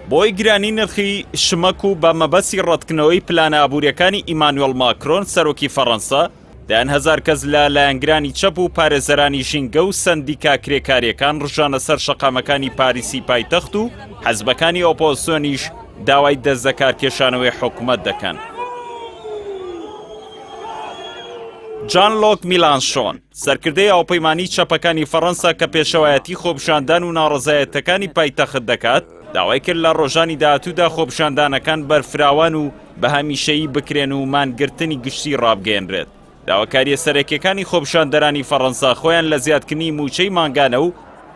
بۆی گرانی نرخی شمەک و بە مەبەستی ڕەتکردنەوەی پلانە ئابوووریەکانی ئیمانوێل ماکرۆن سەرۆکی فەڕەنسا دەیان هەزار کەس لە لایەنگرانی چەپ و پارێزەرانی ژینگە و سەندیکا کرێکاریەکان ڕژانە سەر شەقامەکانی پاریسی پایتەخت و حەزبەکانی ئۆپۆزیسیۆنیش داوای دەست لە کارکێشانەوەی حکوومەت دەکەن. جان لۆک میلانشۆن سەرکردەی ئاوپەیمانی چەپەکانی فەڕەنسا کە پێشەوایەتی خۆپیشاندان و ناڕەزایەتەکانی پایتەخت دەکات داوای کرد لە ڕۆژانی داهاتوودا خۆپیشاندانەکان بەرفراوان و بە هەمیشەیی بکرێن و مانگرتنی گشتی ڕابگەێنرێت. داواکاریە سەرەکیەکانی خۆپیشاندەرانی فەڕەنسا خۆیان لە زیادکردنی موچەی مانگانە و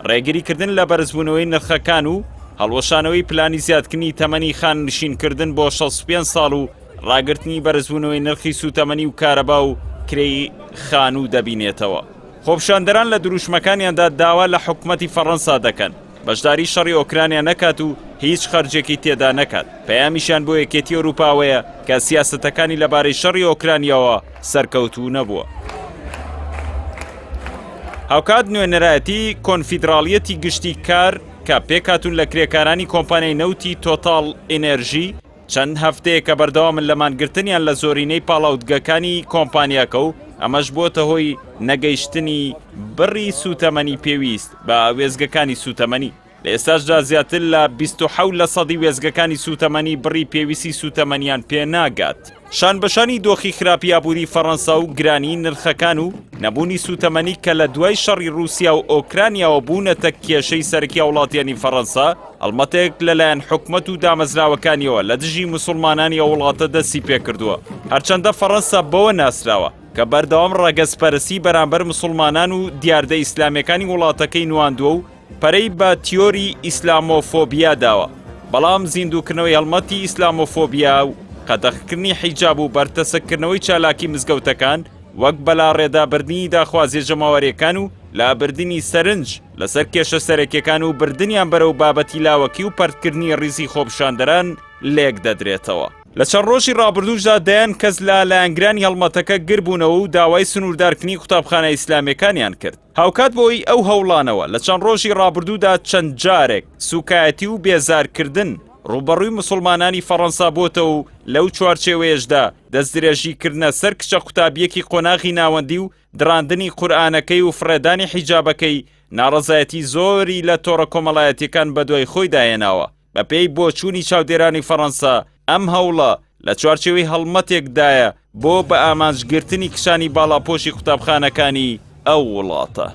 ڕێگریکردن لە بەرزبوونەوەی نرخەکان و هەڵوەشانەوەی پلانی زیادکردنی تەمەنی خان نشینکردن بۆ 65 ساڵ و ڕاگررتنی بەرزبوونەوەی نرخی سوتەمەنی و کارەبا و کرێی خانوو دەبینێتەوە. خۆپیشاندەران لە دروشمەکانیاندا داوا لە حکوومەتی فەڕەنسا دەکەن بەشداری شەڕی ئۆکرانیا نەکات و هیچ خەرجێکی تێدا نەکات. پەیامیشیان بۆ یەکێتی ئەوروپاوەیە کە سیاسەتەکانی لەبارەی شەڕی ئۆکرانیاوە سەرکەوتوو نەبووە. هاوکات نوێنەرایەتی کۆنفیدراڵیەتی گشتی کار کە پێکاتون لە کرێکارانی کۆمپانیای نەوتی تۆتاڵ ئێنێرژی چەند هەفتەیە کە بەردەوامن لە مانگرتنیان لە زۆرینەی پاڵاوتگەکانی کۆمپانیاکە و ئەمەش بۆتە هۆی نەگەیشتنی بڕی سوتەمەنی پێویست بە وێزگەکانی سوتەمەنی. لە ئێستاشدا زیاتر لە 27% وێزگەکانی سوتەمەنی بڕی پێویستی سوتەمەنیان پێ ناگات. شانبەشانی دۆخی خراپی ئابووری فەڕەنسا و گرانی نرخەکان و نەبوونی سوتەمەنی کە لە دوای شەڕی رووسیا و ئۆکرانیاوە بوونەتە کێشەی سەرەکی وڵاتیانی فەڕەنسا هەڵمەتێک لەلایەن حکوومەت و دامەزراوەکانیەوە لە دژی موسڵمانانی ئەو وڵاتە دەستی پێکردووە. هەرچەندە فەڕەنسا بەوە ناسراوە کە بەردەوام ڕەگەزپەرستی بەرامبەر موسڵمانان و دیاردە ئیسلامیەکانی وڵاتەکەی نواندووە و پەرەی بە تیۆری ئیسلامۆفۆبیا داوە. بەڵام زیندووکردنەوەی هەڵمەتی ئیسلامۆفۆبیا و قەدەغکردنی حیجاب و بەرتەسەکردنەوەی چالاکی مزگەوتەکان وەک بەلاڕێدابردنی داخوازیە جەماوەریەکان و لابردنی سەرنج لەسەر کێشە سەرەکیەکان و بردنیان بەرەو بابەتی لاوەکی و پەرتکردنی ڕیزی خۆپیشاندەران لێک دەدرێتەوە. لە چەند ڕۆژی ڕابردووشدا دەیان کەس لە لایەنگرانی هەڵمەتەکە گربوونەوە و داوای سنووردارکردنی قوتابخانە ئیسلامیەکانیان کرد. هاوکات بۆی ئەو هەوڵانەوە لە چەند ڕۆژی ڕابردوودا چەند جارێک سوکایەتی و بێزارکردن ڕوبەڕووی موسڵمانانی فەڕەنسا بۆتە و لەو چوارچێوەیەشدا دەستدرێژیکردنە سەر کچە قوتابیەکی قۆناغی ناوەندی و دڕاندنی قورئانەکەی و فڕێدانی حیجابەکەی ناڕەزایەتی زۆری لە تۆڕە کۆمەڵایەتیەکان بەدوای خۆی داهێناوە. بەپێی بۆچوونی چاودێرانی فەڕەنسا ئەم هەوڵە لە چوارچێوەی هەڵمەتێکدایە بۆ بە ئامانجگرتنی کشانی باڵاپۆشی قوتابخانەکانی ئەو وڵاتە.